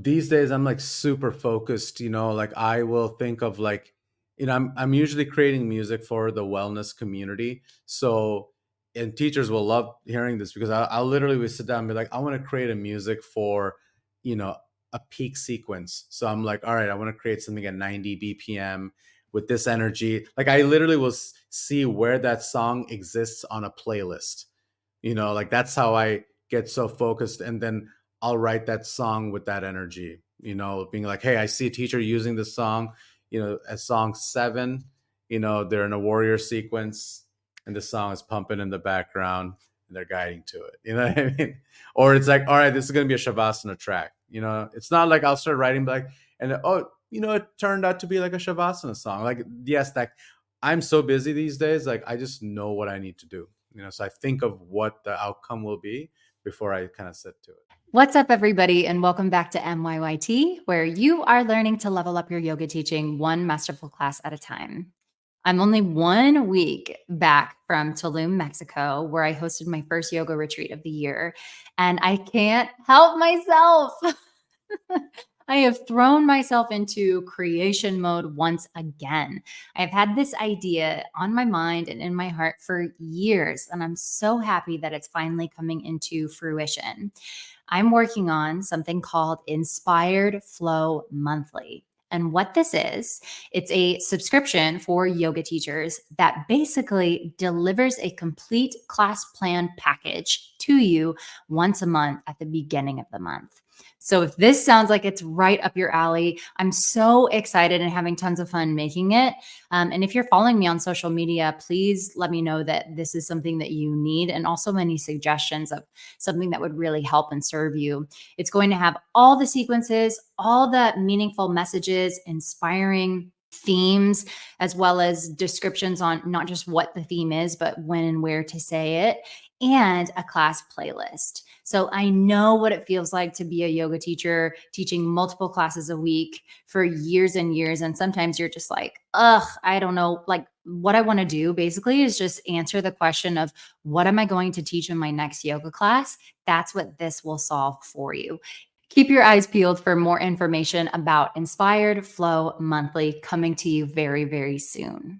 these days I'm like super focused, like I will think of like, I'm usually creating music for the wellness community. So, and teachers will love hearing this because I'll literally we sit down and be like, I want to create a music for, you know, a peak sequence. So I'm like, all right, I want to create something at 90 BPM with this energy. Like I literally will see where that song exists on a playlist. Like that's how I get so focused. And then I'll write that song with that energy, being like, hey, I see a teacher using this song, as song 7, they're in a warrior sequence and the song is pumping in the background and they're guiding to it. You know what I mean? Or it's like, all right, this is going to be a Shavasana track. It's not like I'll start writing like, and it turned out to be like a Shavasana song. Like, yes, that I'm so busy these days. Like, I just know what I need to do. So I think of what the outcome will be before I kind of sit to it. What's up, everybody, and welcome back to MYYT, where you are learning to level up your yoga teaching one masterful class at a time. I'm only 1 week back from Tulum, Mexico, where I hosted my first yoga retreat of the year, and I can't help myself. I have thrown myself into creation mode once again. I've had this idea on my mind and in my heart for years, and I'm so happy that it's finally coming into fruition. I'm working on something called Inspired Flow Monthly. And what this is, it's a subscription for yoga teachers that basically delivers a complete class plan package to you once a month at the beginning of the month. So if this sounds like it's right up your alley, I'm so excited and having tons of fun making it. And if you're following me on social media, please let me know that this is something that you need, and also any suggestions of something that would really help and serve you. It's going to have all the sequences, all the meaningful messages, inspiring themes, as well as descriptions on not just what the theme is, but when and where to say it, and a class playlist. So I know what it feels like to be a yoga teacher teaching multiple classes a week for years and years. And sometimes you're just like, I don't know. Like, what I want to do basically is just answer the question of what am I going to teach in my next yoga class? That's what this will solve for you. Keep your eyes peeled for more information about Inspired Flow Monthly coming to you very, very soon.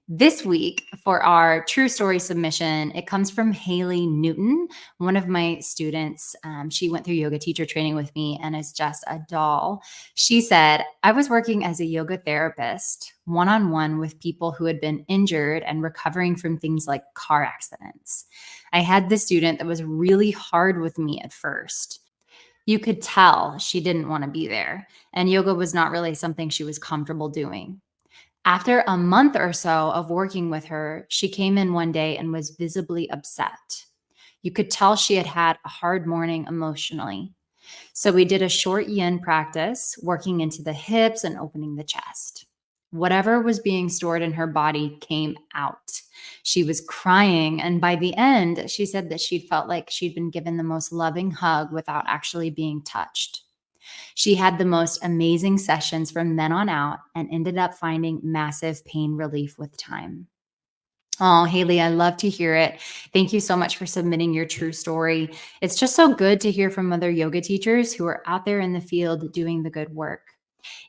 This week for our true story submission, it comes from Haley Newton, one of my students. She went through yoga teacher training with me and is just a doll. She said, I was working as a yoga therapist one-on-one with people who had been injured and recovering from things like car accidents. I had this student that was really hard with me at first. You could tell she didn't want to be there, and yoga was not really something she was comfortable doing. After a month or so of working with her, she came in one day and was visibly upset. You could tell she had had a hard morning emotionally. So we did a short yin practice, working into the hips and opening the chest. Whatever was being stored in her body came out. She was crying, and by the end, she said that she'd felt like she'd been given the most loving hug without actually being touched. She had the most amazing sessions from then on out and ended up finding massive pain relief with time. Oh, Haley, I love to hear it. Thank you so much for submitting your true story. It's just so good to hear from other yoga teachers who are out there in the field doing the good work.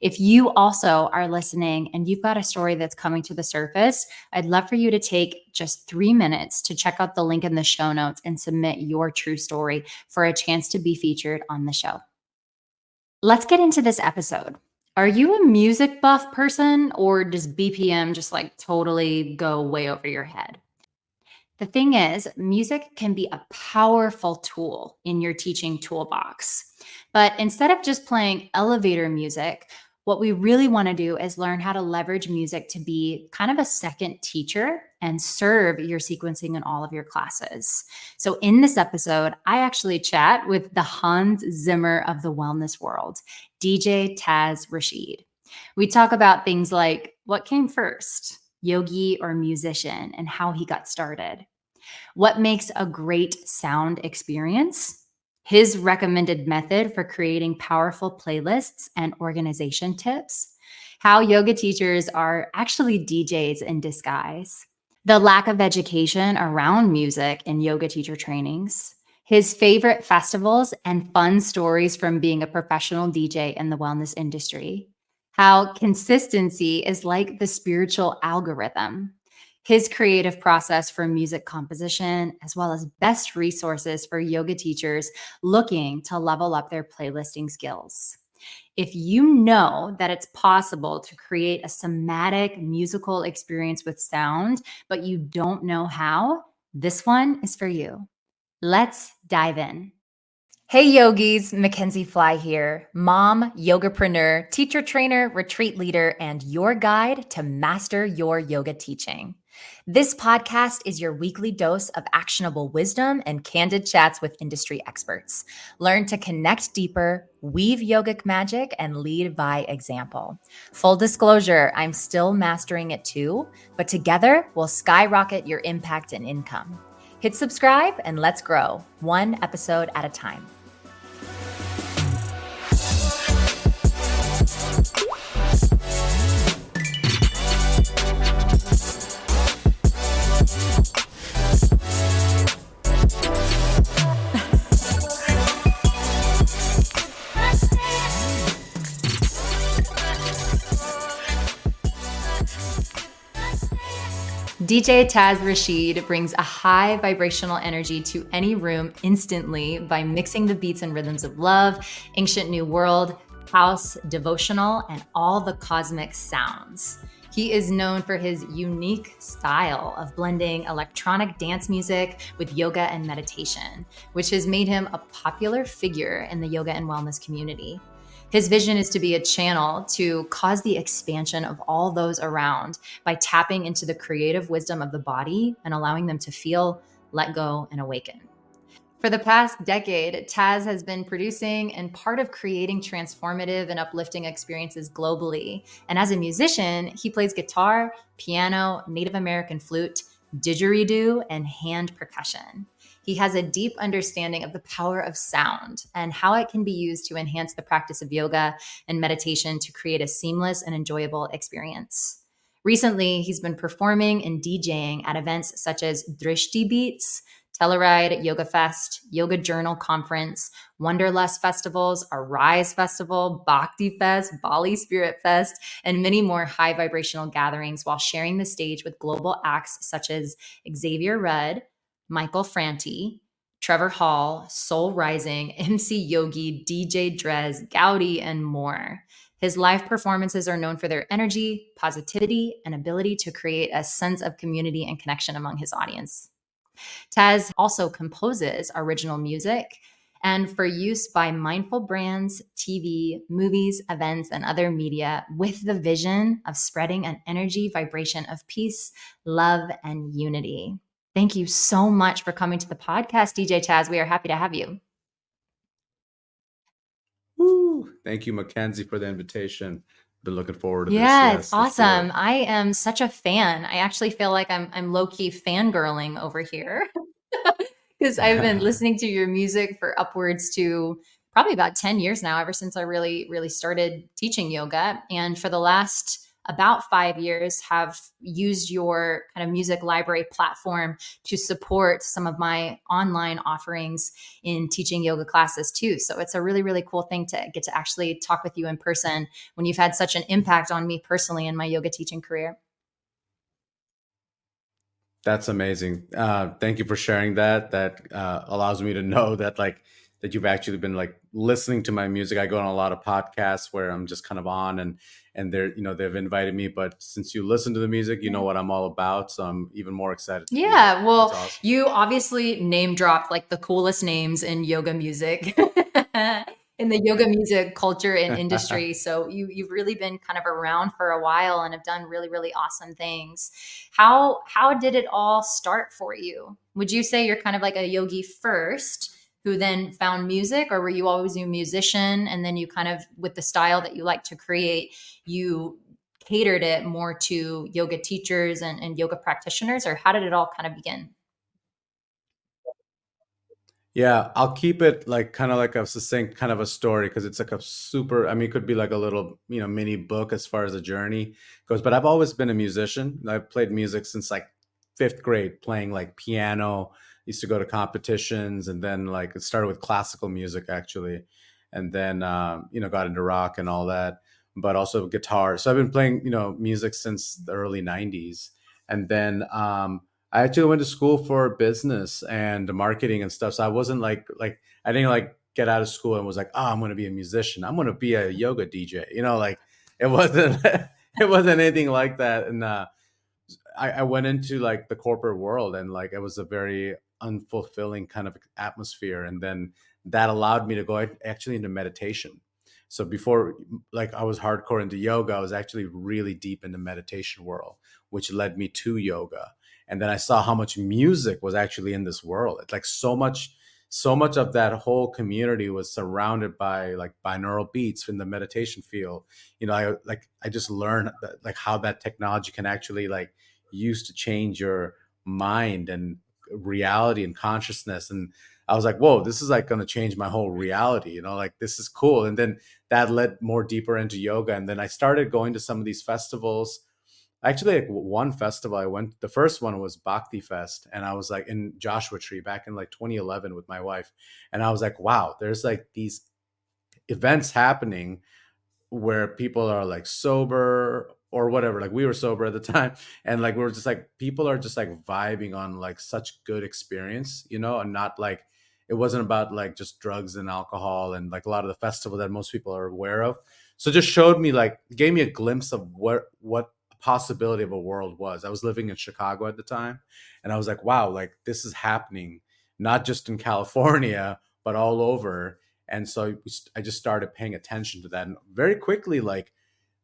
If you also are listening and you've got a story that's coming to the surface, I'd love for you to take just 3 minutes to check out the link in the show notes and submit your true story for a chance to be featured on the show. Let's get into this episode. Are you a music buff person, or does BPM just like totally go way over your head? The thing is, music can be a powerful tool in your teaching toolbox. But instead of just playing elevator music, what we really want to do is learn how to leverage music to be kind of a second teacher and serve your sequencing in all of your classes. So in this episode, I actually chat with the Hanz Zimmer of the wellness world, DJ Taz Rashid. We talk about things like what came first, yogi or musician, and how he got started. What makes a great sound experience? His recommended method for creating powerful playlists and organization tips. How yoga teachers are actually DJs in disguise. The lack of education around music in yoga teacher trainings. his favorite festivals, and fun stories from being a professional DJ in the wellness industry. How consistency is like the spiritual algorithm. His creative process for music composition, as well as best resources for yoga teachers looking to level up their playlisting skills. If you know that it's possible to create a somatic musical experience with sound, but you don't know how, this one is for you. Let's dive in. Hey yogis, Mackenzie Fly here, mom, yogapreneur, teacher trainer, retreat leader, and your guide to master your yoga teaching. This podcast is your weekly dose of actionable wisdom and candid chats with industry experts. Learn to connect deeper, weave yogic magic, and lead by example. Full disclosure, I'm still mastering it too, but together we'll skyrocket your impact and income. Hit subscribe and let's grow, one episode at a time. DJ Taz Rashid brings a high vibrational energy to any room instantly by mixing the beats and rhythms of love, ancient new world, house, devotional, and all the cosmic sounds. He is known for his unique style of blending electronic dance music with yoga and meditation, which has made him a popular figure in the yoga and wellness community. His vision is to be a channel to cause the expansion of all those around by tapping into the creative wisdom of the body and allowing them to feel, let go, and awaken. For the past decade, Taz has been producing and part of creating transformative and uplifting experiences globally. And as a musician, he plays guitar, piano, Native American flute, didgeridoo, and hand percussion. He has a deep understanding of the power of sound and how it can be used to enhance the practice of yoga and meditation to create a seamless and enjoyable experience. Recently, he's been performing and DJing at events such as Drishti Beats, Telluride Yoga Fest, Yoga Journal Conference, Wonderlust Festivals, Arise Festival, Bhakti Fest, Bali Spirit Fest, and many more high vibrational gatherings while sharing the stage with global acts such as Xavier Rudd, Michael Franti, Trevor Hall, Soul Rising, MC Yogi, DJ Drez, Gaudi, and more. His live performances are known for their energy, positivity, and ability to create a sense of community and connection among his audience. Taz also composes original music and for use by mindful brands, TV, movies, events, and other media with the vision of spreading an energy vibration of peace, love, and unity. Thank you so much for coming to the podcast, DJ Taz. We are happy to have you. Woo. Thank you, Mackenzie, for the invitation. Been looking forward to this. Yeah, it's Yes, let's do awesome. it. I am such a fan. I actually feel like I'm low-key fangirling over here. Because I've been listening to your music for upwards to probably about 10 years now, ever since I really started teaching yoga. And for the last about 5 years, have used your kind of music library platform to support some of my online offerings in teaching yoga classes too. So it's a really cool thing to get to actually talk with you in person when you've had such an impact on me personally in my yoga teaching career. That's amazing. Thank you for sharing that. That allows me to know that that you've actually been like listening to my music. I go on a lot of podcasts where I'm just kind of on and they're they've invited me, but since you listen to the music, you know what I'm all about. So I'm even more excited to be here. Yeah, That's well, awesome. you obviously name dropped like the coolest names in yoga music, in the yoga music culture and industry. So you've really been kind of around for a while and have done really awesome things. How did it all start for you? Would you say you're kind of like a yogi first, who then found music, or were you always a musician and then you kind of with the style that you like to create, you catered it more to yoga teachers and yoga practitioners, or how did it all kind of begin? Yeah, I'll keep it like kind of like a succinct kind of a story because it's like a super, I mean, it could be like a little, mini book as far as the journey goes. But I've always been a musician. I've played music since like fifth grade, playing like piano, used to go to competitions, and then like it started with classical music actually, and then got into rock and all that, but also guitar. So I've been playing music since the early '90s, and then I actually went to school for business and marketing and stuff. So I wasn't like I didn't like get out of school and was like, oh, I'm going to be a musician. I'm going to be a yoga DJ. Like it wasn't it wasn't anything like that. And I went into like the corporate world, and like it was a very unfulfilling kind of atmosphere. And then that allowed me to go actually into meditation. So before, like, I was hardcore into yoga, I was actually really deep in the meditation world, which led me to yoga. And then I saw how much music was actually in this world. It's like so much of that whole community was surrounded by like binaural beats in the meditation field. I just learned that, like, how that technology can actually like used to change your mind and reality and consciousness. And I was like, whoa, this is like going to change my whole reality, like this is cool. And then that led more deeper into yoga. And then I started going to some of these festivals. Actually, like one festival I went, the first one was Bhakti Fest, and I was like in Joshua Tree back in like 2011 with my wife. And I was like, wow, there's like these events happening where people are like sober or whatever. Like we were sober at the time, and like we were just like, people are just like vibing on like such good experience, and not like, it wasn't about like just drugs and alcohol and like a lot of the festival that most people are aware of. So it just showed me, like, gave me a glimpse of what a possibility of a world was. I was living in Chicago at the time, and I was like, wow, like this is happening not just in California but all over. And so I just started paying attention to that. And very quickly, like,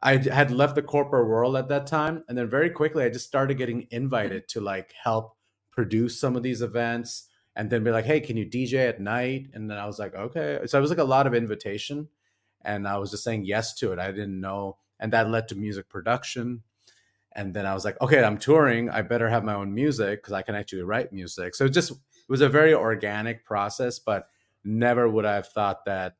I had left the corporate world at that time. And then very quickly, I just started getting invited to like help produce some of these events, and then be like, hey, can you DJ at night? And then I was like, okay. So it was like a lot of invitation. And I was just saying yes to it. I didn't know. And that led to music production. And then I was like, okay, I'm touring. I better have my own music because I can actually write music. So it was a very organic process, but never would I have thought that,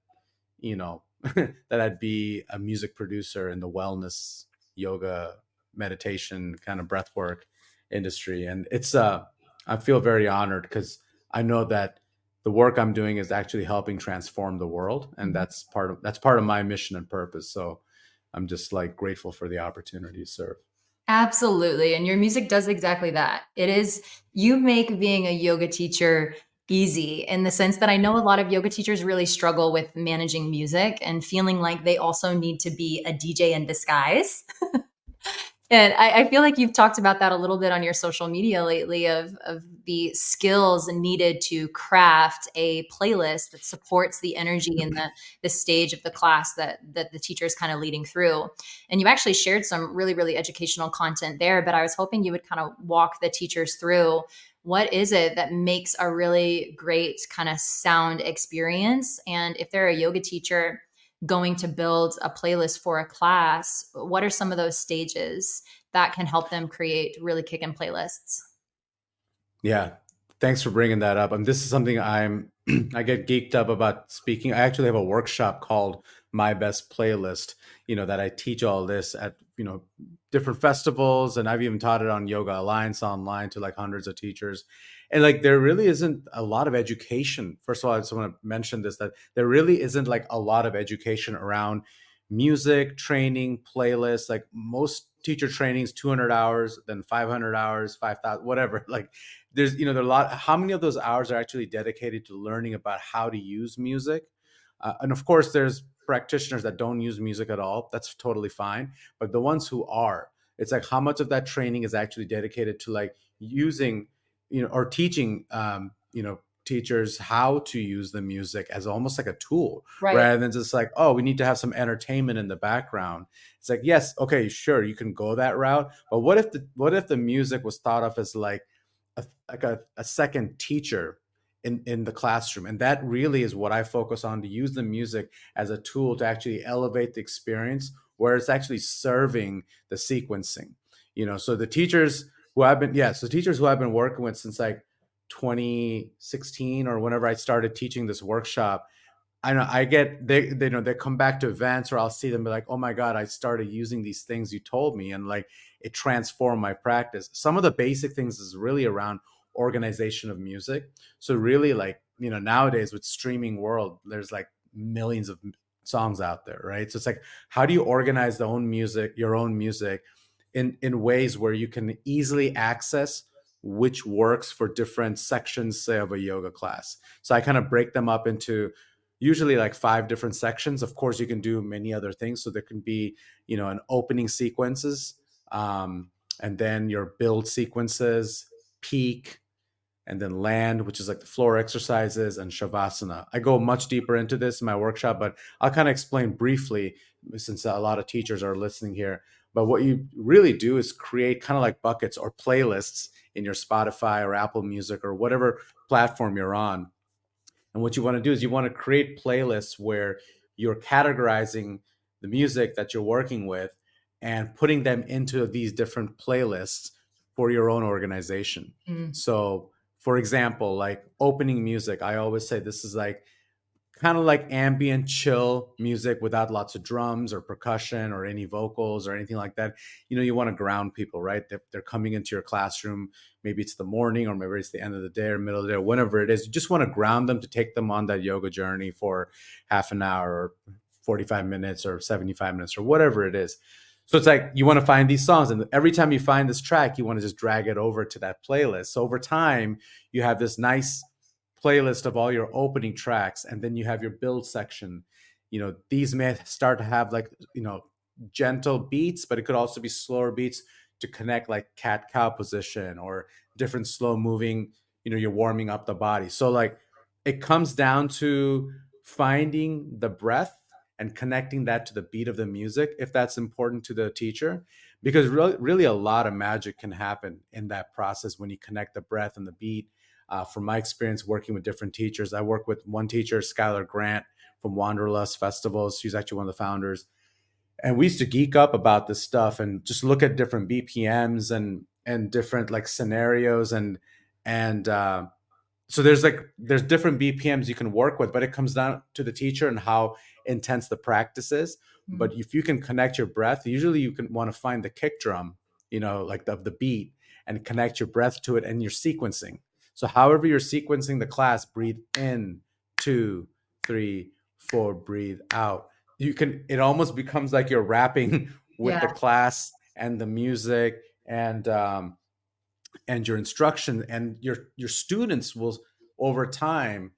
that I'd be a music producer in the wellness, yoga, meditation kind of breathwork industry. And I feel very honored because I know that the work I'm doing is actually helping transform the world. And that's part of my mission and purpose. So I'm just like grateful for the opportunity to serve. Absolutely. And your music does exactly that. You make being a yoga teacher easy in the sense that I know a lot of yoga teachers really struggle with managing music and feeling like they also need to be a DJ in disguise. And I feel like you've talked about that a little bit on your social media lately of the skills needed to craft a playlist that supports the energy and the stage of the class that the teacher is kind of leading through. And you've actually shared some really, really educational content there, but I was hoping you would kind of walk the teachers through what is it that makes a really great kind of sound experience. And if they're a yoga teacher going to build a playlist for a class, what are some of those stages that can help them create really kickin' playlists? Yeah. Thanks for bringing that up. And this is something I get geeked up about speaking. I actually have a workshop called My Best Playlist, that I teach all this at, different festivals. And I've even taught it on Yoga Alliance online to like hundreds of teachers. And like, there really isn't a lot of education. First of all, I just want to mention this, that there really isn't like a lot of education around music training playlists. Like most teacher trainings, 200 hours, then 500 hours, 5,000, whatever. Like there are a lot. How many of those hours are actually dedicated to learning about how to use music? And of course, there's practitioners that don't use music at all. That's totally fine. But the ones who are, it's like how much of that training is actually dedicated to like using, or teaching, teachers how to use the music as almost like a tool, Right. rather than just like, oh, we need to have some entertainment in the background. It's like, yes, okay, sure, you can go that route, but what if the music was thought of as like a second teacher in the classroom? And that really is what I focus on, to use the music as a tool to actually elevate the experience where it's actually serving the sequencing. So the teachers teachers who I've been working with since like 2016 or whenever I started teaching this workshop, I know I get they come back to events, or I'll see them be like, oh my God, I started using these things you told me, and like it transformed my practice. Some of the basic things is really around organization of music. So really, like, nowadays with streaming world, there's like millions of songs out there, right? So it's like, how do you organize your own music in ways where you can easily access which works for different sections, say, of a yoga class. So I kind of break them up into usually like 5 different sections. Of course, you can do many other things. So there can be, an opening sequences, and then your build sequences, peak, and then land, which is like the floor exercises, and shavasana. I go much deeper into this in my workshop, but I'll kind of explain briefly since a lot of teachers are listening here. But what you really do is create kind of like buckets or playlists in your Spotify or Apple Music or whatever platform you're on. And what you want to do is you want to create playlists where you're categorizing the music that you're working with and putting them into these different playlists for your own organization. Mm. So, for example, like opening music, I always say this is like kind of like ambient chill music without lots of drums or percussion or any vocals or anything like that. You want to ground people, right? They're coming into your classroom. Maybe it's the morning, or maybe it's the end of the day or middle of the day, or whenever it is. You just want to ground them to take them on that yoga journey for half an hour or 45 minutes or 75 minutes or whatever it is. So it's like you want to find these songs, and every time you find this track, you want to just drag it over to that playlist. So over time, you have this nice playlist of all your opening tracks, and then you have your build section. These may start to have like, gentle beats, but it could also be slower beats to connect like cat cow position or different slow moving. You're warming up the body. So like it comes down to finding the breath and connecting that to the beat of the music, if that's important to the teacher, because really a lot of magic can happen in that process when you connect the breath and the beat. From my experience working with different teachers, I work with one teacher, Skylar Grant from Wanderlust Festivals. She's actually one of the founders. And we used to geek up about this stuff and just look at different BPMs and different like scenarios and so there's different BPMs you can work with, but it comes down to the teacher and how intense the practice is. But if you can connect your breath, usually you can want to find the kick drum, like the beat, and connect your breath to it, and you're sequencing. So however you're sequencing the class, breathe in, 2, 3, 4, breathe out. It almost becomes like you're rapping with Yeah. the class and the music and your instruction, and your students will, over time,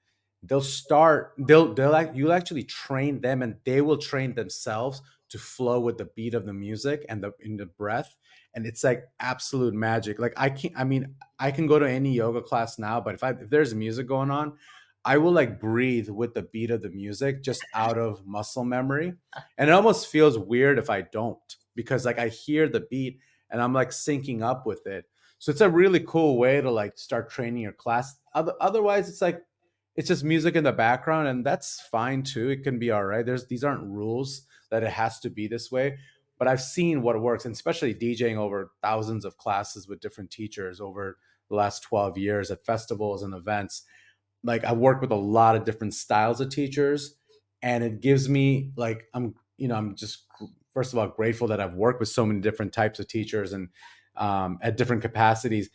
you'll actually train them, and they will train themselves to flow with the beat of the music and the breath. And it's like absolute magic. Like I can go to any yoga class now, but if there's music going on, I will like breathe with the beat of the music just out of muscle memory. And it almost feels weird if I don't, because like I hear the beat and I'm like syncing up with it. So it's a really cool way to like start training your class. Otherwise, it's like it's just music in the background, and that's fine too. It can be all right. These aren't rules that it has to be this way. But I've seen what works, and especially DJing over thousands of classes with different teachers over the last 12 years at festivals and events. Like I've worked with a lot of different styles of teachers, and it gives me like I'm just first of all grateful that I've worked with so many different types of teachers and at different capacities.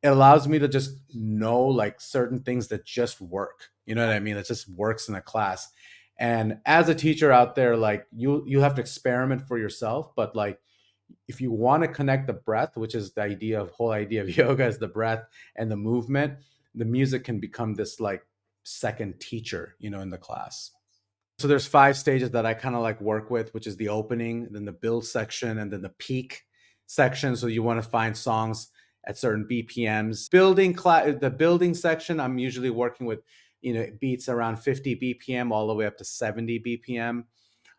It allows me to just know like certain things that just work. You know what I mean? It just works in a class. And as a teacher out there, like you have to experiment for yourself, but like if you want to connect the breath, which is the whole idea of yoga is the breath and the movement, the music can become this like second teacher, in the class. So there's 5 stages that I kind of like work with, which is the opening, then the build section, and then the peak section. So you want to find songs at certain BPMs. The building section, I'm usually working with, beats around 50 BPM all the way up to 70 BPM.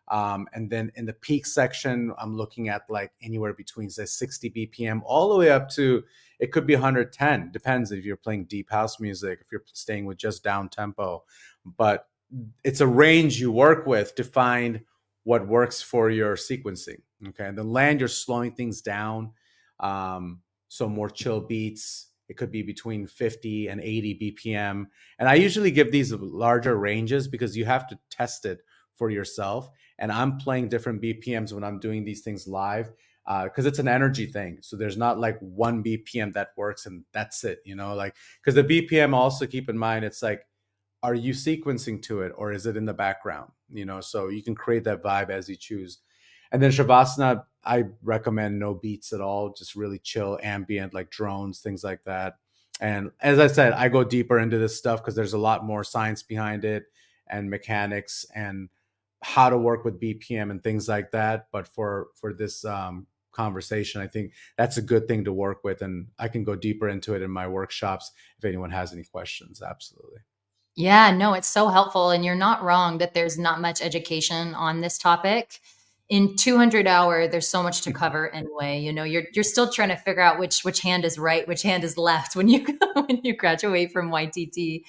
And then in the peak section, I'm looking at like anywhere between say 60 BPM all the way up to it could be 110. Depends if you're playing deep house music, if you're staying with just down tempo. But it's a range you work with to find what works for your sequencing. Okay. And then land, you're slowing things down. So more chill beats. It could be between 50 and 80 BPM. And I usually give these larger ranges because you have to test it for yourself. And I'm playing different BPMs when I'm doing these things live. because it's an energy thing. So there's not like one BPM that works and that's it, like because the BPM also keep in mind it's like are you sequencing to it or is it in the background, so you can create that vibe as you choose. And then Shavasana, I recommend no beats at all, just really chill, ambient, like drones, things like that. And as I said, I go deeper into this stuff because there's a lot more science behind it and mechanics and how to work with BPM and things like that. But for this conversation, I think that's a good thing to work with, and I can go deeper into it in my workshops if anyone has any questions. Absolutely. Yeah, no, it's so helpful. And you're not wrong that there's not much education on this topic. In 200 hour, there's so much to cover anyway. You're still trying to figure out which hand is right, which hand is left when you when you graduate from YTT.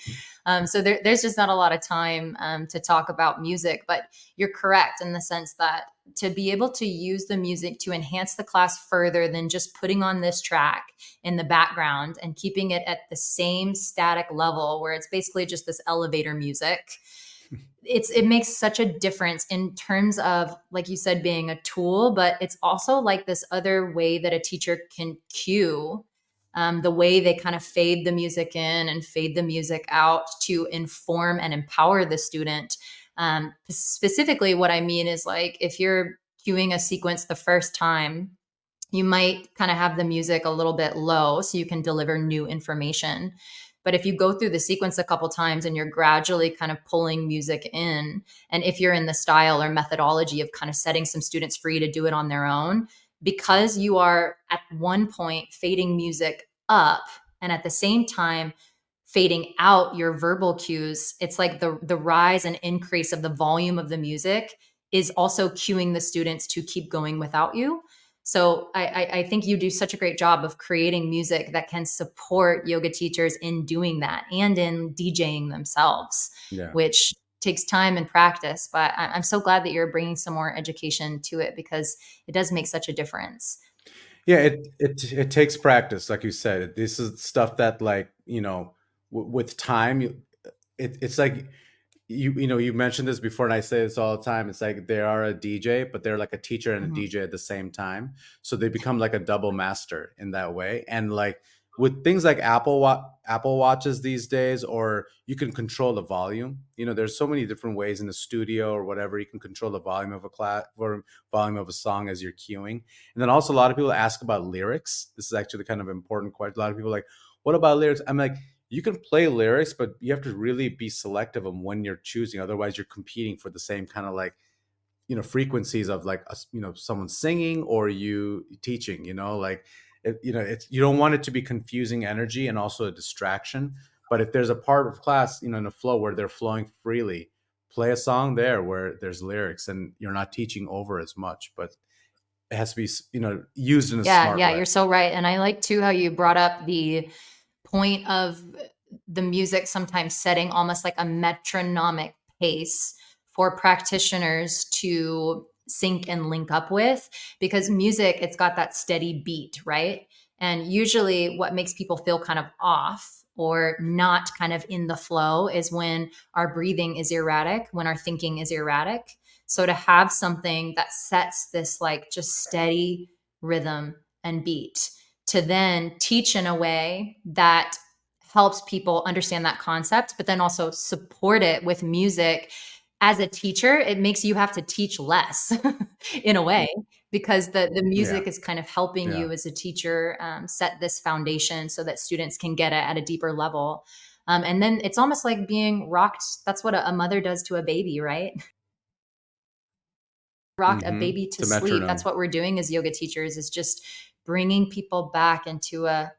So there's just not a lot of time to talk about music. But you're correct in the sense that to be able to use the music to enhance the class further than just putting on this track in the background and keeping it at the same static level where it's basically just this elevator music, it makes such a difference in terms of, like you said, being a tool, but it's also like this other way that a teacher can cue, the way they kind of fade the music in and fade the music out to inform and empower the student. Specifically, what I mean is like if you're cueing a sequence the first time, you might kind of have the music a little bit low so you can deliver new information. But if you go through the sequence a couple times and you're gradually kind of pulling music in, and if you're in the style or methodology of kind of setting some students free to do it on their own, because you are at one point fading music up and at the same time fading out your verbal cues, it's like the rise and increase of the volume of the music is also cueing the students to keep going without you. So I think you do such a great job of creating music that can support yoga teachers in doing that and in DJing themselves, Yeah. which takes time and practice. But I'm so glad that you're bringing some more education to it because it does make such a difference. Yeah, it takes practice, like you said. This is stuff that, like, with time, it's like you mentioned this before, and I say this all the time. It's like they are a DJ, but they're like a teacher and a Mhm. DJ at the same time. So they become like a double master in that way. And like with things like Apple Watches these days, or you can control the volume. There's so many different ways in the studio or whatever you can control the volume of a class or volume of a song as you're cueing. And then also a lot of people ask about lyrics. This is actually the kind of important question. A lot of people are like, what about lyrics? I'm like, you can play lyrics, but you have to really be selective on when you're choosing. Otherwise, you're competing for the same kind of like frequencies of like someone singing or you teaching. Like it's you don't want it to be confusing energy and also a distraction. But if there's a part of class in a flow where they're flowing freely, play a song there where there's lyrics and you're not teaching over as much. But it has to be used in a Yeah, smart yeah, way. you're so right. And I like too how you brought up the point of the music sometimes setting almost like a metronomic pace for practitioners to sync and link up with, because music, it's got that steady beat, right? And usually what makes people feel kind of off or not kind of in the flow is when our breathing is erratic, when our thinking is erratic. So to have something that sets this like just steady rhythm and beat, to then teach in a way that helps people understand that concept, but then also support it with music. As a teacher, it makes you have to teach less in a way, because the Yeah, music is kind of helping yeah. you as a teacher set this foundation so that students can get it at a deeper level. And then it's almost like being rocked. That's what a mother does to a baby, right? Rocked a baby It's to a sleep. That's metronome. what we're doing as yoga teachers, is just bringing people back into a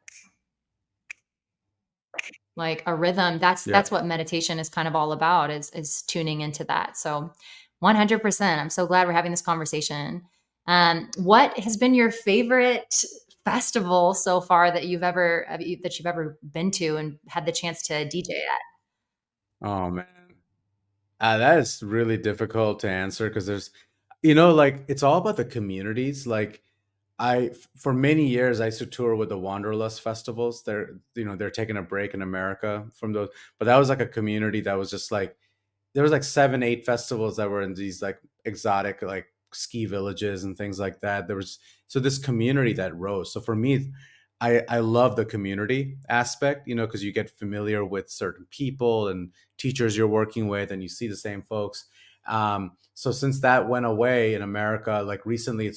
rhythm. That's Yep. what meditation is kind of all about, is tuning into that. So 100%, I'm so glad we're having this conversation. What has been your favorite festival so far that you've ever been to and had the chance to DJ at? Oh man. That is really difficult to answer because there's, like it's all about the communities. Like for many years, I used to tour with the Wanderlust festivals. They're taking a break in America from those, but that was like a community that was just like there was like 7, 8 festivals that were in these like exotic like ski villages and things like that. There was so this community that rose. So for me, I love the community aspect, because you get familiar with certain people and teachers you're working with, and you see the same folks. So since that went away in America, like recently,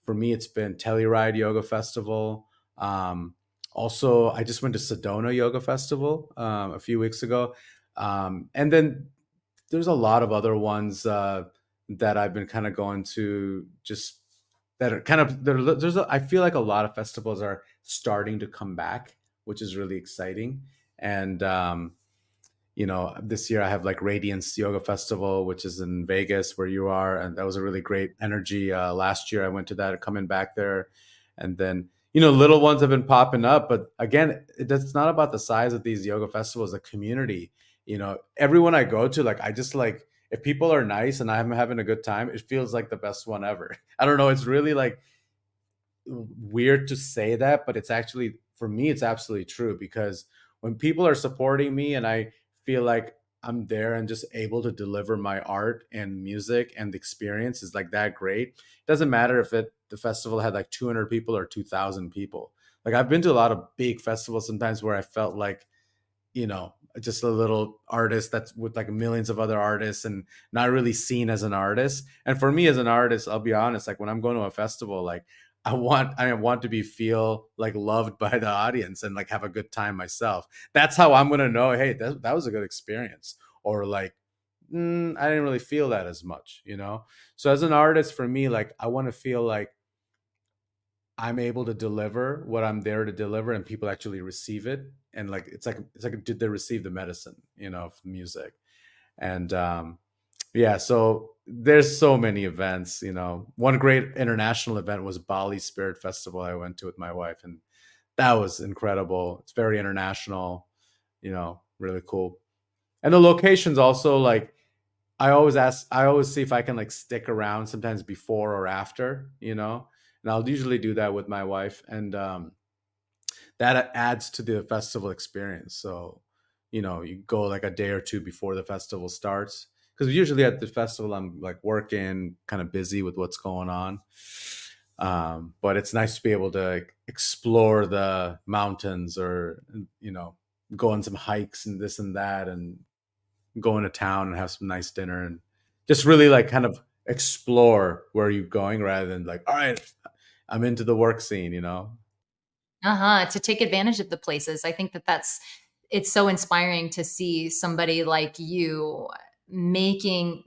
for me, it's been Telluride Yoga Festival. Um, Also, I just went to Sedona Yoga Festival a few weeks ago, and then there's a lot of other ones that I've been kind of going to, just that are kind of I feel like a lot of festivals are starting to come back, which is really exciting. And this year I have like Radiance Yoga Festival, which is in Vegas where you are, and that was a really great energy. Last year I went to that, coming back there, and then little ones have been popping up, but again, it's not about the size of these yoga festivals. The community, everyone I go to, like I just like if people are nice and I'm having a good time, it feels like the best one ever. I don't know. It's really like weird to say that, but it's actually, for me, it's absolutely true, because when people are supporting me and I feel like I'm there and just able to deliver my art and music, and the experience is like that great. It doesn't matter if the festival had like 200 people or 2,000 people. Like I've been to a lot of big festivals sometimes where I felt like, just a little artist that's with like millions of other artists and not really seen as an artist. And for me as an artist, I'll be honest, like when I'm going to a festival, like I want to be feel like loved by the audience and like have a good time myself. That's how I'm going to know, hey, that was a good experience. Or like, I didn't really feel that as much. So as an artist, for me, like I want to feel like I'm able to deliver what I'm there to deliver, and people actually receive it. And like it's like did they receive the medicine, of music? And yeah, so there's so many events. One great international event was Bali Spirit Festival I went to with my wife, and that was incredible. It's very international, really cool. And the locations also, like I always see if I can like stick around sometimes before or after. And I'll usually do that with my wife. And that adds to the festival experience. So, you go like a day or two before the festival starts. Because usually at the festival, I'm like working, kind of busy with what's going on. But it's nice to be able to like, explore the mountains, or, go on some hikes and this and that, and go into town and have some nice dinner, and just really like kind of explore where you're going, rather than like, all right, I'm into the work scene. Uh-huh, to take advantage of the places. I think that it's so inspiring to see somebody like you making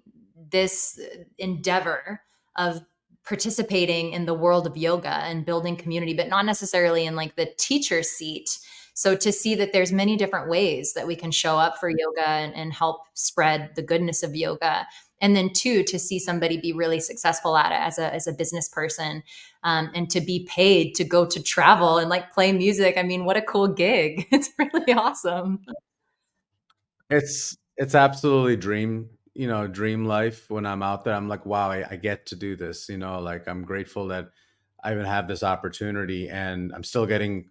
this endeavor of participating in the world of yoga and building community, but not necessarily in like the teacher seat. So to see that there's many different ways that we can show up for yoga and help spread the goodness of yoga. And then two, to see somebody be really successful at it as a business person, and to be paid to go to travel and like play music. I mean, what a cool gig. It's really awesome. It's absolutely dream life. When I'm out there, I'm like, wow, I get to do this. Like I'm grateful that I even have this opportunity, and I'm still getting.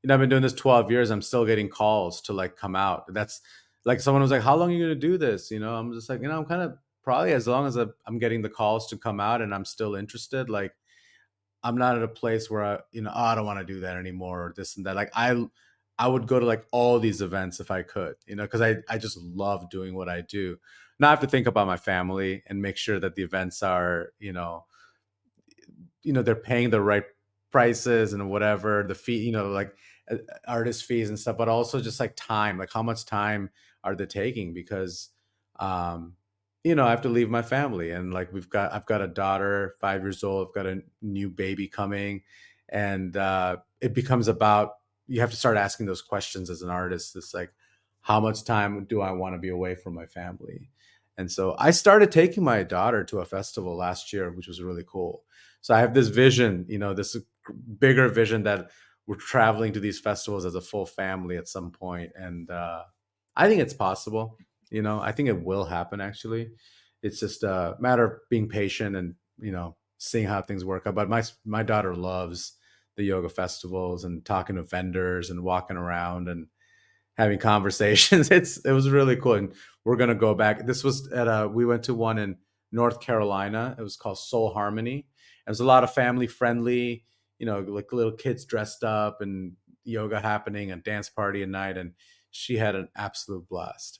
I've been doing this 12 years. I'm still getting calls to like come out. That's like someone was like, "How long are you going to do this?" I'm just like, I'm kind of probably as long as I'm getting the calls to come out and I'm still interested. Like I'm not at a place where oh, I don't want to do that anymore, or this and that. Like I would go to like all these events if I could, because I just love doing what I do. Now I have to think about my family and make sure that the events are, they're paying the right prices and whatever the fee, like uh, artist fees and stuff, but also just like time, like how much time are they taking? Because um I have to leave my family, and like I've got a daughter, 5 years old. I've got a new baby coming, and it becomes about, you have to start asking those questions as an artist. It's like, how much time do I want to be away from my family? And so I started taking my daughter to a festival last year, which was really cool. So I have this vision, this bigger vision, that we're traveling to these festivals as a full family at some point. And I think it's possible. I think it will happen, actually. It's just a matter of being patient and, seeing how things work out. But my daughter loves the yoga festivals and talking to vendors and walking around and having conversations. It was really cool. And we're gonna go back. This was at we went to one in North Carolina. It was called Soul Harmony. It was a lot of family friendly, like little kids dressed up and yoga happening, and dance party at night. And she had an absolute blast.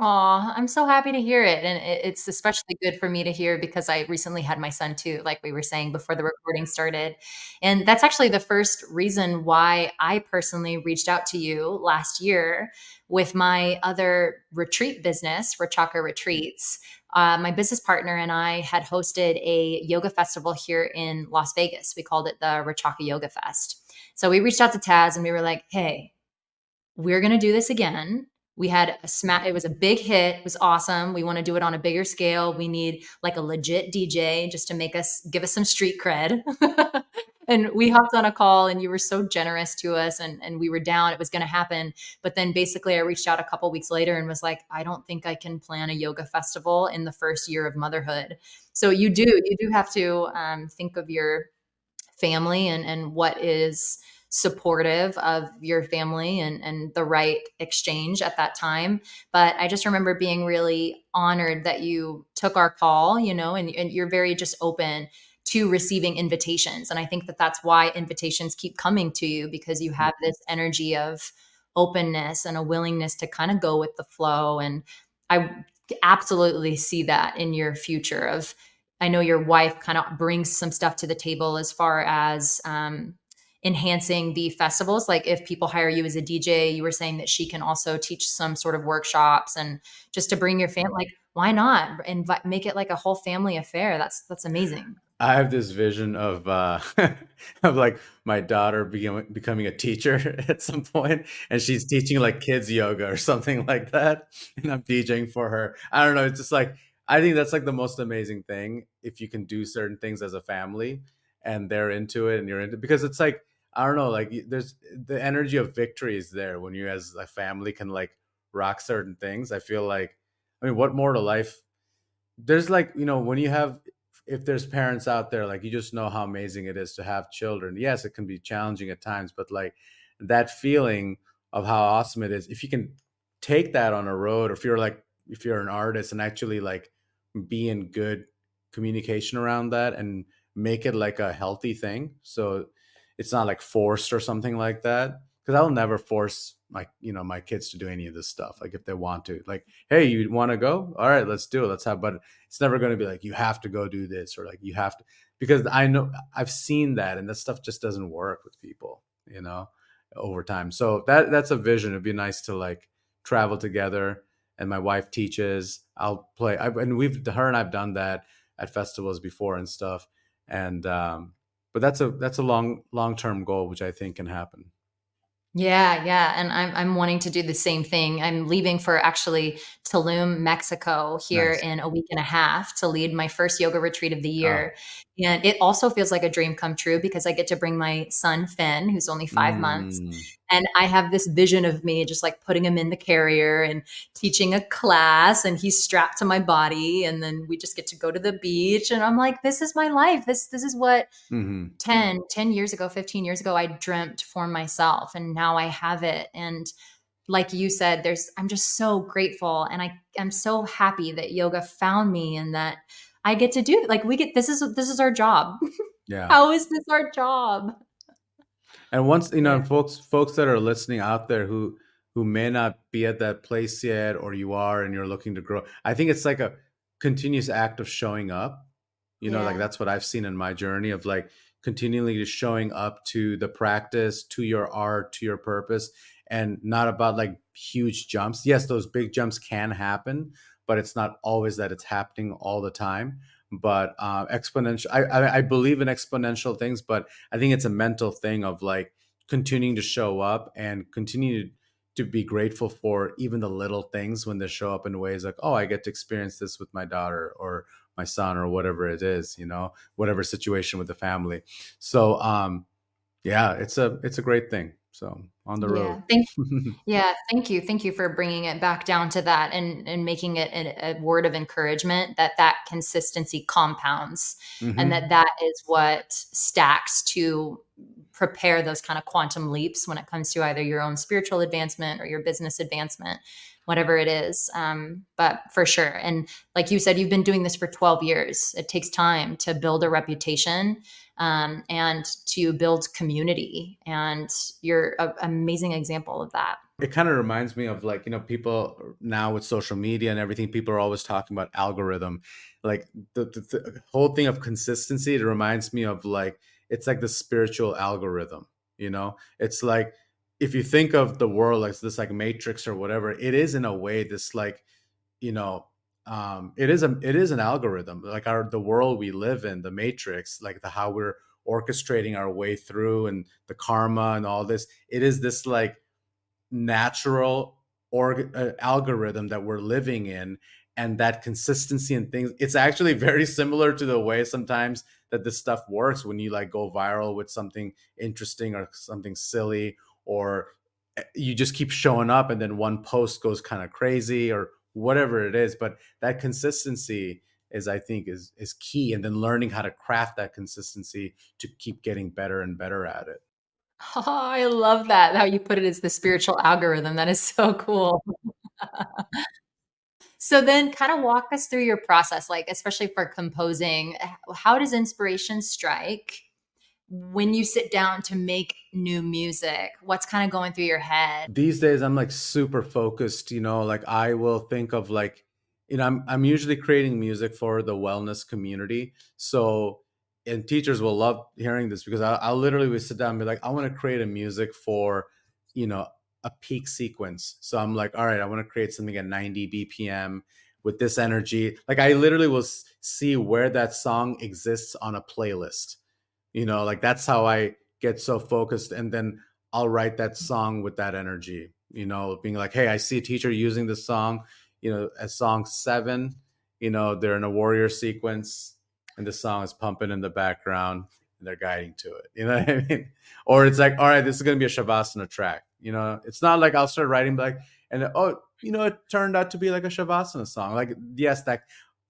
Aw, I'm so happy to hear it, and it's especially good for me to hear because I recently had my son too, like we were saying before the recording started, and that's actually the first reason why I personally reached out to you last year with my other retreat business, Rachaka Retreats. My business partner and I had hosted a yoga festival here in Las Vegas. We called it the Rachaka Yoga Fest. So we reached out to Taz and we were like, "Hey, we're going to do this again." We had it was a big hit. It was awesome. We want to do it on a bigger scale. We need like a legit DJ just to give us some street cred. And we hopped on a call and you were so generous to us and we were down. It was going to happen. But then basically I reached out a couple weeks later and was like, I don't think I can plan a yoga festival in the first year of motherhood. So you do have to think of your family and what is supportive of your family and the right exchange at that time. But I just remember being really honored that you took our call, and you're very just open to receiving invitations. And I think that that's why invitations keep coming to you because you have this energy of openness and a willingness to kind of go with the flow. And I absolutely see that in your future of I know your wife kind of brings some stuff to the table as far as enhancing the festivals. Like if people hire you as a DJ, you were saying that she can also teach some sort of workshops and just to bring your family. Like, why not make it like a whole family affair? That's amazing. I have this vision of of like my daughter becoming a teacher at some point, and she's teaching like kids yoga or something like that, and I'm DJing for her. I don't know. It's just like I think that's like the most amazing thing if you can do certain things as a family, and they're into it, and you're into because it's like I don't know, like there's the energy of victory is there when you as a family can like rock certain things. I feel like, I mean, what more to life there's like when you have if there's parents out there like you just know how amazing it is to have children. Yes, it can be challenging at times, but like that feeling of how awesome it is if you can take that on a road, or if you're an artist and actually like be in good communication around that and make it like a healthy thing, so it's not like forced or something like that. Because I'll never force my kids to do any of this stuff. Like if they want to, like, hey, you want to go, all right, let's do it, let's have. But it's never going to be like you have to go do this, or like you have to, because I know I've seen that, and that stuff just doesn't work with people, over time. So that's a vision. It'd be nice to like travel together, and my wife teaches, I'll play. And her and I've done that at festivals before and stuff. And but that's a long term goal, which I think can happen. Yeah, yeah, and I'm wanting to do the same thing. I'm leaving for actually Tulum, Mexico here Nice. in a week and a half to lead my first yoga retreat of the Oh. year. And it also feels like a dream come true because I get to bring my son Finn, who's only 5 months. Mm, And I have this vision of me just like putting him in the carrier and teaching a class, and he's strapped to my body. And then we just get to go to the beach. And I'm like, this is my life. This is what hmm 10 years ago, 15 years ago, I dreamt for myself and now I have it. And like you said, I'm just so grateful. And I am so happy that yoga found me and that I get to do like this is our job. Yeah. How is this our job? And once Yeah. folks that are listening out there who may not be at that place yet, or you are and you're looking to grow, I think it's like a continuous act of showing up. Like Yeah. that's what I've seen in my journey of like continually just showing up to the practice, to your art, to your purpose, and not about like huge jumps. Yes, those big jumps can happen, but it's not always that it's happening all the time. But exponential, I believe in exponential things, but I think it's a mental thing of like continuing to show up and continue to be grateful for even the little things when they show up in ways like, oh, I get to experience this with my daughter or my son or whatever it is, whatever situation with the family. So yeah, it's a great thing. So on the road. Yeah. Yeah, thank you. Thank you for bringing it back down to that and making it a word of encouragement that that consistency compounds and hmm that is what stacks to prepare those kind of quantum leaps when it comes to either your own spiritual advancement or your business advancement. whatever it is. But for sure. And like you said, you've been doing this for 12 years. It takes time to build a reputation and to build community. And you're an amazing example of that. It kind of reminds me of, like, people now with social media and everything, people are always talking about algorithm. Like the whole thing of consistency, it reminds me of, like, it's like the spiritual algorithm. It's like, if you think of the world like this, like matrix or whatever, it is in a way this, like, you know it is an algorithm, like the world we live in, the matrix, like the how we're orchestrating our way through, and the karma and all this. It is this, like, natural algorithm that we're living in. And that consistency and things, it's actually very similar to the way sometimes that this stuff works when you, like, go viral with something interesting or something silly, or you just keep showing up and then one post goes kind of crazy or whatever it is. But that consistency is, I think, is key, and then learning how to craft that consistency to keep getting better and better at it. Oh, I love that. How you put it is the spiritual algorithm. That is so cool. So then kind of walk us through your process, like especially for composing. How does inspiration strike when you sit down to make new music? What's kind of going through your head? These days I'm like super focused, like I will think of, like, I'm usually creating music for the wellness community. So, and teachers will love hearing this, because I'll literally sit down and be like, I want to create a music for, you know a peak sequence. So I'm like, all right, I want to create something at 90 BPM with this energy. Like, I literally will see where that song exists on a playlist. Like, that's how I get so focused. And then I'll write that song with that energy, being like, hey, I see a teacher using this song, as song 7. They're in a warrior sequence, and the song is pumping in the background, and they're guiding to it. You know what I mean? Or it's like, all right, this is going to be a Shavasana track. It's not like I'll start writing, like, and oh, it turned out to be like a Shavasana song. Like, yes, that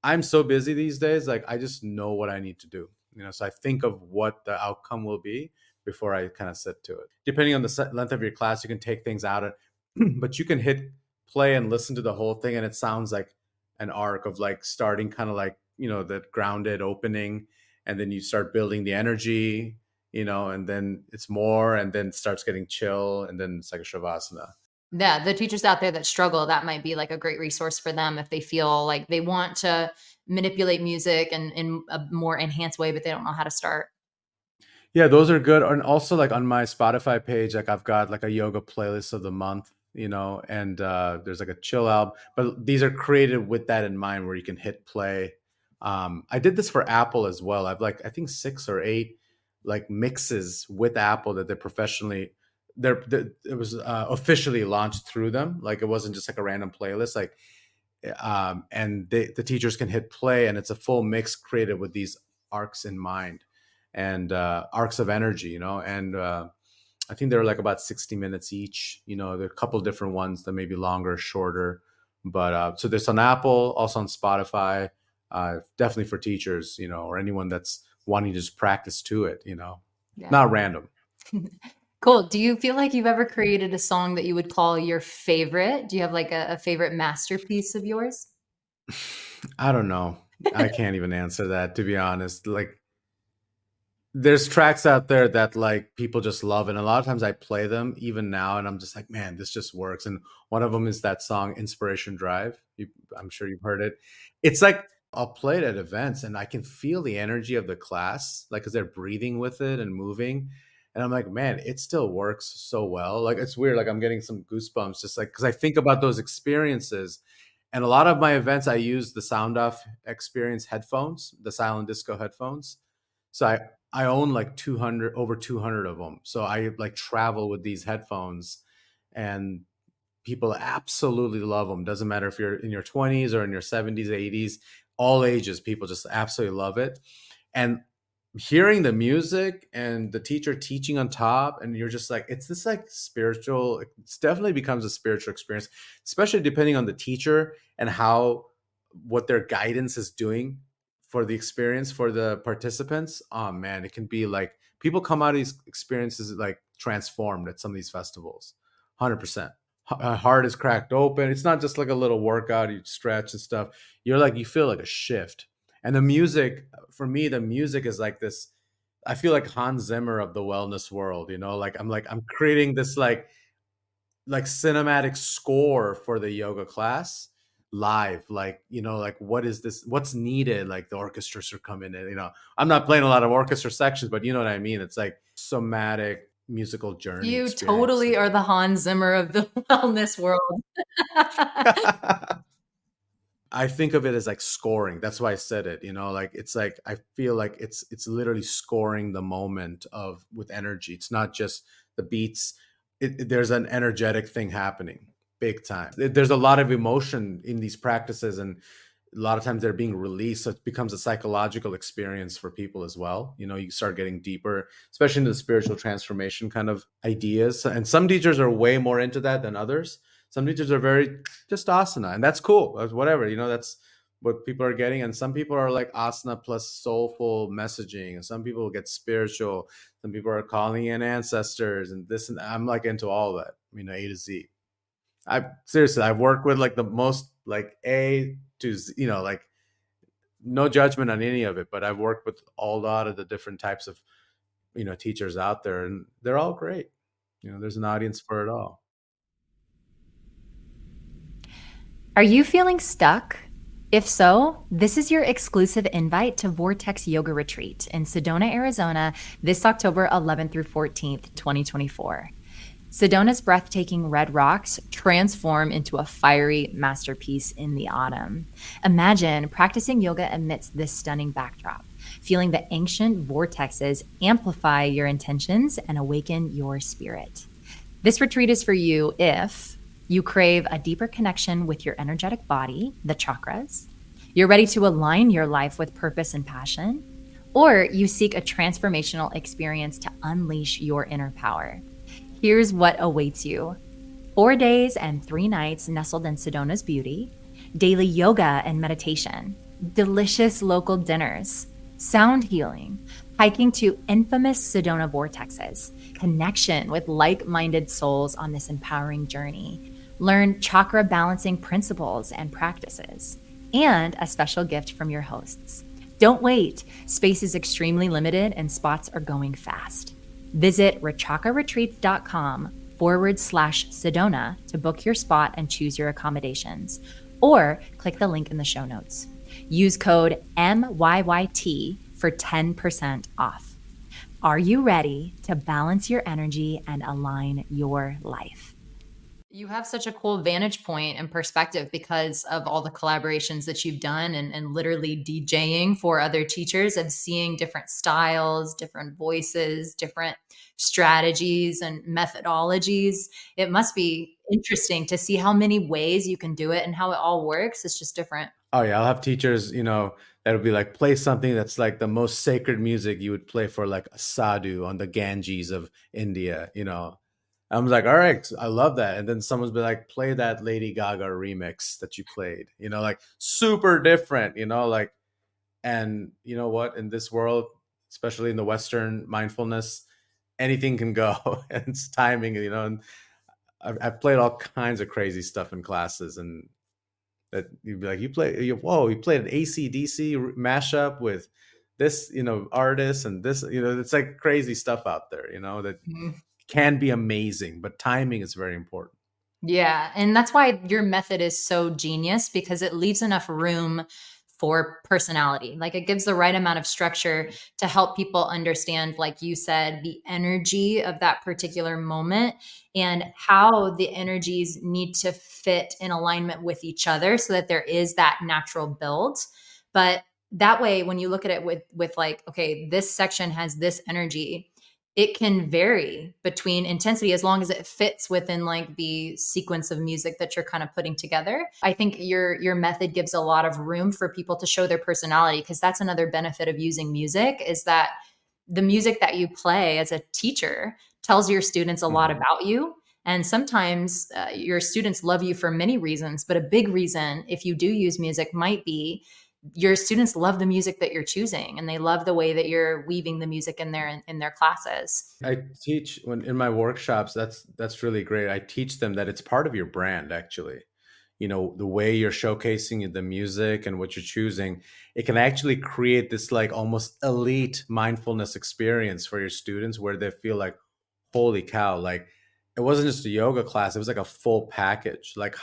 I'm so busy these days, like, I just know what I need to do. So I think of what the outcome will be before I kind of sit to it. Depending on the length of your class, you can take things out of, but you can hit play and listen to the whole thing, and it sounds like an arc of, like, starting kind of like, the grounded opening, and then you start building the energy, and then it's more, and then it starts getting chill, and then it's like a Shavasana. Yeah, the teachers out there that struggle, that might be like a great resource for them if they feel like they want to manipulate music and in a more enhanced way, but they don't know how to start. Yeah, those are good. And also, like, on my Spotify page, like, I've got like a yoga playlist of the month, and there's like a chill album. But these are created with that in mind, where you can hit play. I did this for Apple as well. I've, like, I think 6 or 8, like, mixes with Apple that they're professionally. It was officially launched through them. Like, it wasn't just like a random playlist. Like, and the teachers can hit play, and it's a full mix created with these arcs in mind, and arcs of energy, and I think they're like about 60 minutes each. There are a couple different ones that may be longer, shorter, but so there's on Apple, also on Spotify, definitely for teachers, or anyone that's wanting to just practice to it, Yeah. not random. Cool. Do you feel like you've ever created a song that you would call your favorite? Do you have like a favorite masterpiece of yours? I don't know. I can't even answer that, to be honest. Like, there's tracks out there that, like, people just love, and a lot of times I play them even now, and I'm just like, man, this just works. And one of them is that song Inspiration Drive. I'm sure you've heard it. It's like, I'll play it at events, and I can feel the energy of the class, like, because they're breathing with it and moving, and I'm like, man, it still works so well. Like, it's weird, like, I'm getting some goosebumps, just like, because I think about those experiences. And a lot of my events, I use the Sound Off Experience headphones, the silent disco headphones. So I own like 200, over 200 of them. So I, like, travel with these headphones, and people absolutely love them. Doesn't matter if you're in your 20s or in your 70s, 80s, all ages, people just absolutely love it. And hearing the music and the teacher teaching on top, and you're just like, it's this, like, spiritual, it's definitely becomes a spiritual experience, especially depending on the teacher and how, what their guidance is doing for the experience for the participants. Oh man, it can be like, people come out of these experiences like transformed at some of these festivals. 100%. heart is cracked open. It's not just like a little workout, you stretch and stuff. You're like, you feel like a shift. And the music, for me, the music is like this. I feel like Hans Zimmer of the wellness world, like I'm creating this like cinematic score for the yoga class live, like, like what is this, what's needed, like the orchestras are coming in, I'm not playing a lot of orchestra sections, but you know what I mean, it's like somatic musical journey You experience, totally are the Hans Zimmer of the wellness world. I think of it as like scoring. That's why I said it, like it's like I feel like it's literally scoring the moment of with energy. It's not just the beats. There's an energetic thing happening big time. There's a lot of emotion in these practices, and a lot of times they're being released, so it becomes a psychological experience for people as well. You start getting deeper, especially into the spiritual transformation kind of ideas, and some teachers are way more into that than others. Some teachers are very just asana, and that's cool. Whatever, that's what people are getting. And some people are like asana plus soulful messaging, and some people get spiritual. Some people are calling in ancestors and this, and I'm like into all of that, A to Z. I seriously, I've worked with like the most like A to Z, like no judgment on any of it, but I've worked with a lot of the different types of teachers out there, and they're all great. There's an audience for it all. Are you feeling stuck? If so, this is your exclusive invite to Vortex Yoga Retreat in Sedona, Arizona, this October 11th through 14th, 2024. Sedona's breathtaking red rocks transform into a fiery masterpiece in the autumn. Imagine practicing yoga amidst this stunning backdrop, feeling the ancient vortexes amplify your intentions and awaken your spirit. This retreat is for you if you crave a deeper connection with your energetic body, the chakras, you're ready to align your life with purpose and passion, or you seek a transformational experience to unleash your inner power. Here's what awaits you: 4 days and 3 nights nestled in Sedona's beauty, daily yoga and meditation, delicious local dinners, sound healing, hiking to infamous Sedona vortexes, connection with like-minded souls on this empowering journey, learn chakra balancing principles and practices, and a special gift from your hosts. Don't wait. Space is extremely limited and spots are going fast. Visit rachakaretreats.com/Sedona to book your spot and choose your accommodations, or click the link in the show notes. Use code MYYT for 10% off. Are you ready to balance your energy and align your life? You have such a cool vantage point and perspective because of all the collaborations that you've done and literally DJing for other teachers, of seeing different styles, different voices, different strategies and methodologies. It must be interesting to see how many ways you can do it and how it all works. It's just different. Oh yeah, I'll have teachers, that'll be like, play something that's like the most sacred music you would play for like a sadhu on the Ganges of India. I'm like, all right, I love that. And then someone's be like, play that Lady Gaga remix that you played, like super different, like, and you know what? In this world, especially in the Western mindfulness, anything can go, and it's timing, and I've played all kinds of crazy stuff in classes, and that you'd be like, whoa, you played an AC/DC mashup with this, artist, and this, it's like crazy stuff out there, that Mhm. can be amazing, but timing is very important. Yeah. And that's why your method is so genius, because it leaves enough room for personality. Like, it gives the right amount of structure to help people understand, like you said, the energy of that particular moment and how the energies need to fit in alignment with each other so that there is that natural build. But that way, when you look at it with like, okay, this section has this energy, it can vary between intensity as long as it fits within like the sequence of music that you're kind of putting together. I think your method gives a lot of room for people to show their personality, because that's another benefit of using music, is that the music that you play as a teacher tells your students a lot Mhm. about you. And sometimes your students love you for many reasons, but a big reason, if you do use music, might be your students love the music that you're choosing, and they love the way that you're weaving the music in their classes. I teach when in my workshops, that's really great. I teach them that it's part of your brand actually. The way you're showcasing the music and what you're choosing, it can actually create this like almost elite mindfulness experience for your students where they feel like, holy cow, like it wasn't just a yoga class, it was like a full package. Like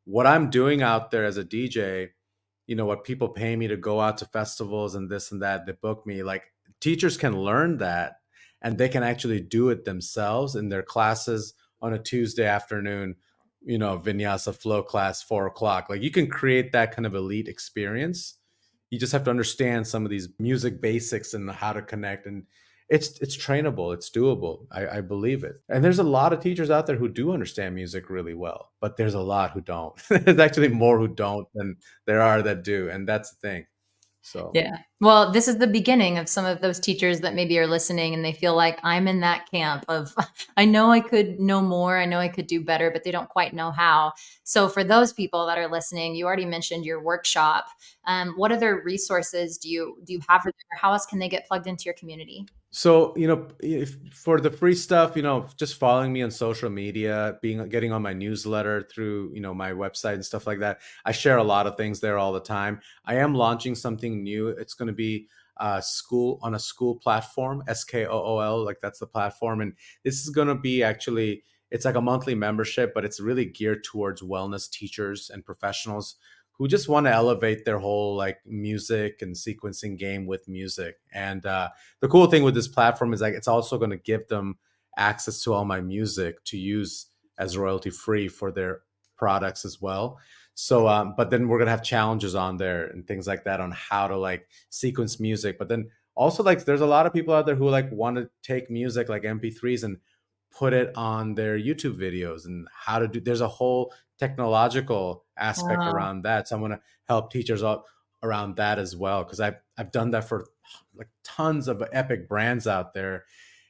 what I'm doing out there as a DJ, what people pay me to go out to festivals and this and that, they book me, like teachers can learn that and they can actually do it themselves in their classes on a Tuesday afternoon, vinyasa flow class, 4 o'clock. Like you can create that kind of elite experience. You just have to understand some of these music basics and how to connect. And it's trainable, it's doable. I believe it. And there's a lot of teachers out there who do understand music really well, but there's a lot who don't. There's actually more who don't than there are that do. And that's the thing. So Yeah. Well, this is the beginning of some of those teachers that maybe are listening and they feel like I'm in that camp of, I know I could know more, I know I could do better, but they don't quite know how. So, for those people that are listening, you already mentioned your workshop. What other resources do you have for them, or how else can they get plugged into your community? So, if for the free stuff, just following me on social media, getting on my newsletter through, my website and stuff like that. I share a lot of things there all the time. I am launching something new. It's going to be school on a school platform, SKOOL, like that's the platform. And this is going to be actually, it's like a monthly membership, but it's really geared towards wellness teachers and professionals who just want to elevate their whole like music and sequencing game with music. And the cool thing with this platform is like it's also going to give them access to all my music to use as royalty free for their products as well. So but then we're going to have challenges on there and things like that on how to like sequence music. But then also like there's a lot of people out there who like want to take music like mp3s and put it on their YouTube videos and how to do, there's a whole technological aspect Wow. around that. So I'm going to help teachers out around that as well, because I've done that for like tons of epic brands out there.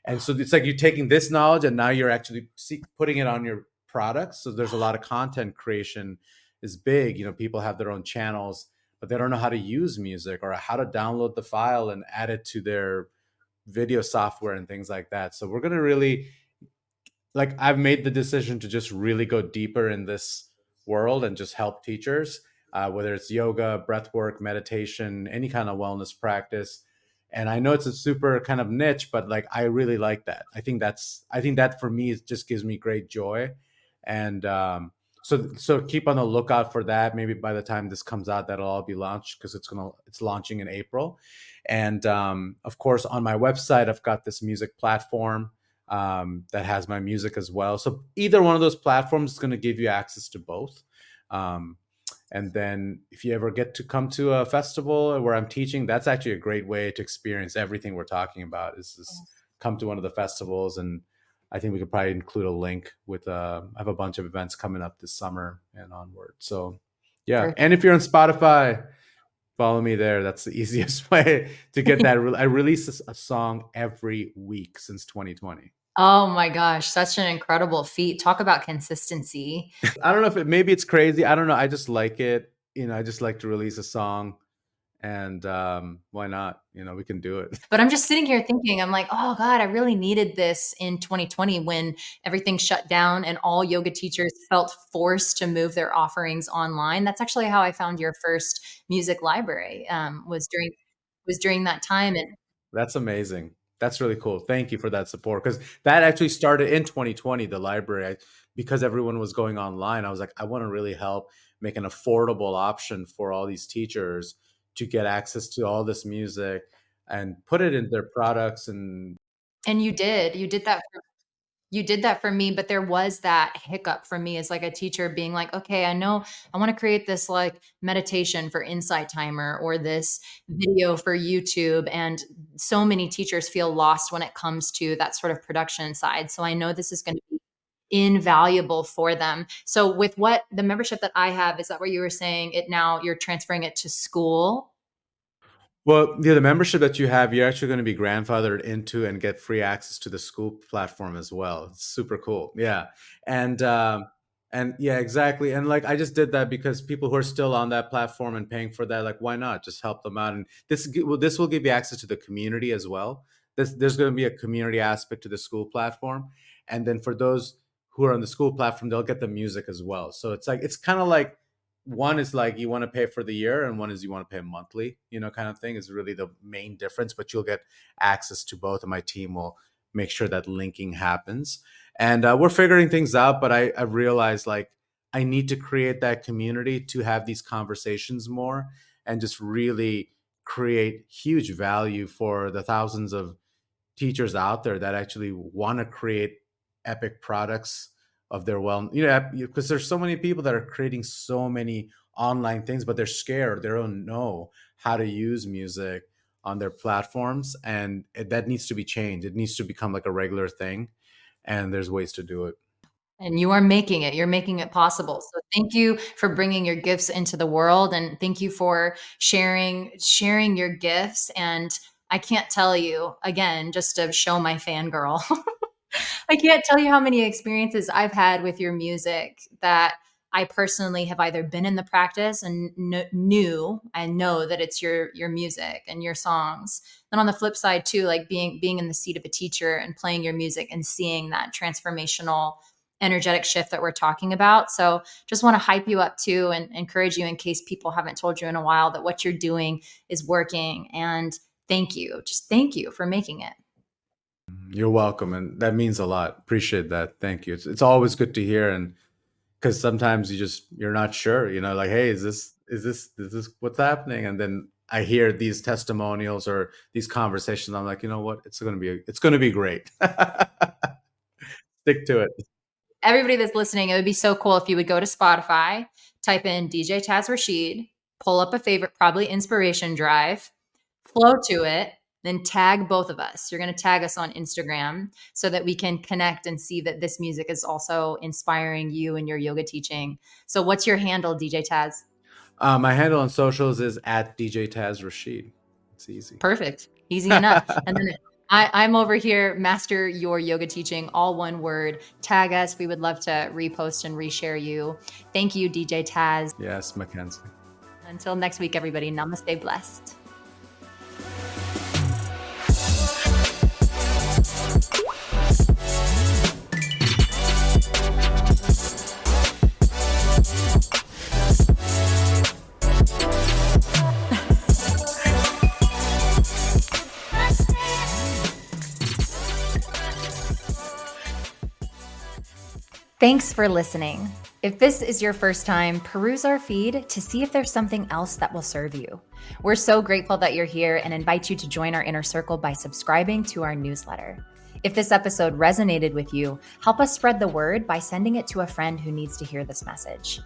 And so it's like you're taking this knowledge and now you're actually putting it on your products. So there's a lot of content creation is big. People have their own channels, but they don't know how to use music or how to download the file and add it to their video software and things like that. So we're going to really, like, I've made the decision to just really go deeper in this world and just help teachers, whether it's yoga, breath work, meditation, any kind of wellness practice. And I know it's a super kind of niche, but like I really like that. I think that for me it just gives me great joy. And so keep on the lookout for that. Maybe by the time this comes out, that'll all be launched because it's launching in April. And of course, on my website, I've got this music platform that has my music as well. So either one of those platforms is going to give you access to both. Um, and then if you ever get to come to a festival where I'm teaching, that's actually a great way to experience everything we're talking about is just come to one of the festivals. And I think we could probably include a link with, I have a bunch of events coming up this summer and onward. So yeah. And Perfect. if you're on Spotify, follow me there. That's the easiest way to get that. I release a song every week since 2020. Oh my gosh, such an incredible feat. Talk about consistency. I don't know if maybe it's crazy. I don't know. I just like it. I just like to release a song, and why not? We can do it. But I'm just sitting here thinking, I'm like, oh God, I really needed this in 2020 when everything shut down and all yoga teachers felt forced to move their offerings online. That's actually how I found your first music library, was during that time. And That's amazing. That's really cool. Thank you for that support because that actually started in 2020. The library, because everyone was going online, I was like, I want to really help make an affordable option for all these teachers to get access to all this music and put it in their products. And you did that for me, but there was that hiccup for me as like a teacher being like, okay, I know I want to create this like meditation for Insight Timer or this video for YouTube. And so many teachers feel lost when it comes to that sort of production side. So I know this is going to be invaluable for them. So with what the membership that I have, is that what you were saying? It now you're transferring it to school. well, yeah, the membership that you have, you're actually going to be grandfathered into and get free access to the school platform as well. It's super cool. Yeah. And And yeah, exactly. And like I just did that because people who are still on that platform and paying for that, like why not just help them out? And this will give you access to the community as well. There's going to be a community aspect to the school platform, and then for those who are on the school platform, they'll get the music as well. So it's kind of like one is like you want to pay for the year, and one is you want to pay monthly. Kind of thing is really the main difference. But you'll get access to both, and my team will make sure that linking happens. And we're figuring things out, but I've realized like I need to create that community to have these conversations more and just really create huge value for the thousands of teachers out there that actually want to create epic products of their because there's so many people that are creating so many online things, but they're scared, they don't know how to use music on their platforms, and that needs to be changed. It needs to become like a regular thing, and there's ways to do it. And you are making it. You're making it possible. So thank you for bringing your gifts into the world, and thank you for sharing your gifts. And I can't tell you again, just to show my fangirl. I can't tell you how many experiences I've had with your music that I personally have either been in the practice and knew and know that it's your music and your songs. Then on the flip side too, like being in the seat of a teacher and playing your music and seeing that transformational energetic shift that we're talking about. So just want to hype you up too and encourage you, in case people haven't told you in a while, that what you're doing is working. And thank you. Just thank you for making it. You're welcome, and that means a lot. Appreciate that. Thank you. It's always good to hear, and because sometimes you're not sure, like, hey, is this what's happening? And then I hear these testimonials or these conversations. I'm like, you know what? It's gonna be great. Stick to it. Everybody that's listening, it would be so cool if you would go to Spotify, type in DJ Taz Rashid, pull up a favorite, probably Inspiration Drive, flow to it, then tag both of us. You're going to tag us on Instagram so that we can connect and see that this music is also inspiring you and your yoga teaching. So, what's your handle, DJ Taz? My handle on socials is at DJ Taz Rashid. It's easy. Perfect. Easy enough. And then I'm over here, master your yoga teaching, all one word. Tag us. We would love to repost and reshare you. Thank you, DJ Taz. Yes, Mackenzie. Until next week, everybody, namaste blessed. Thanks for listening. If this is your first time, peruse our feed to see if there's something else that will serve you. We're so grateful that you're here and invite you to join our inner circle by subscribing to our newsletter. If this episode resonated with you, help us spread the word by sending it to a friend who needs to hear this message.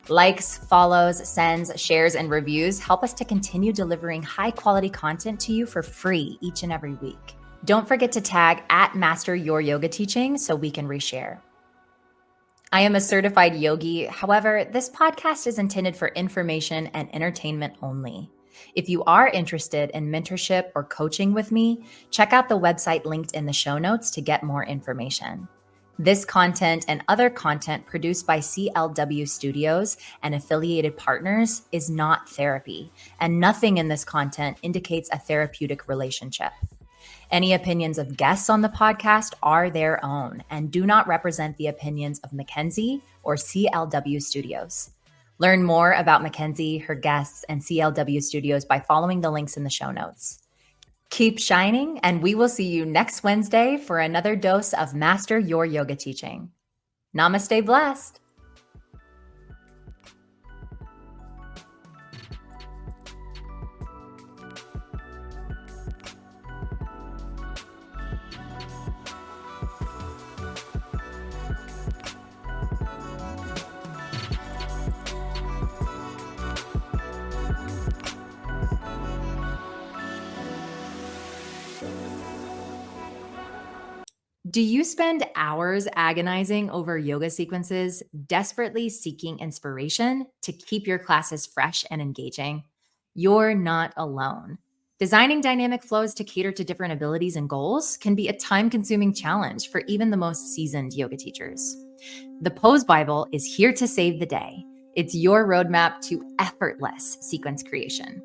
Likes, follows, sends, shares, and reviews help us to continue delivering high-quality content to you for free each and every week. Don't forget to tag at Master Your Yoga Teaching so we can reshare. I am a certified yogi. However, this podcast is intended for information and entertainment only. If you are interested in mentorship or coaching with me, check out the website linked in the show notes to get more information. This content and other content produced by CLW Studios and affiliated partners is not therapy, and nothing in this content indicates a therapeutic relationship. Any opinions of guests on the podcast are their own and do not represent the opinions of Mackenzie or CLW Studios. Learn more about Mackenzie, her guests, and CLW Studios by following the links in the show notes. Keep shining, and we will see you next Wednesday for another dose of Master Your Yoga Teaching. Namaste blessed. Do you spend hours agonizing over yoga sequences, desperately seeking inspiration to keep your classes fresh and engaging? You're not alone. Designing dynamic flows to cater to different abilities and goals can be a time-consuming challenge for even the most seasoned yoga teachers. The Pose Bible is here to save the day. It's your roadmap to effortless sequence creation.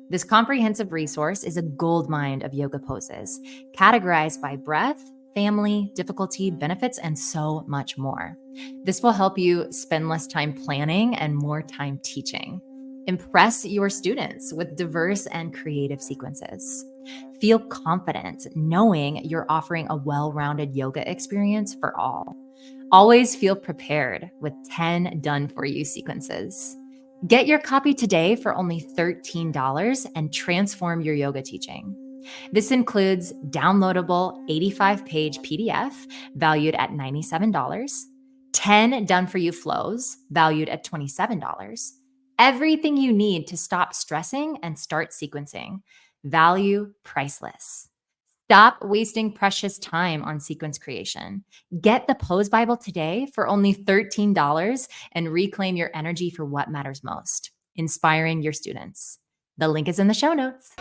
This comprehensive resource is a goldmine of yoga poses, categorized by breath, family, difficulty, benefits, and so much more. This will help you spend less time planning and more time teaching. Impress your students with diverse and creative sequences. Feel confident knowing you're offering a well-rounded yoga experience for all. Always feel prepared with 10 done for you sequences. Get your copy today for only $13 and transform your yoga teaching. This includes downloadable 85-page PDF valued at $97, 10 done for you flows valued at $27, everything you need to stop stressing and start sequencing. Value priceless. Stop wasting precious time on sequence creation. Get the Pose Bible today for only $13 and reclaim your energy for what matters most, inspiring your students. The link is in the show notes.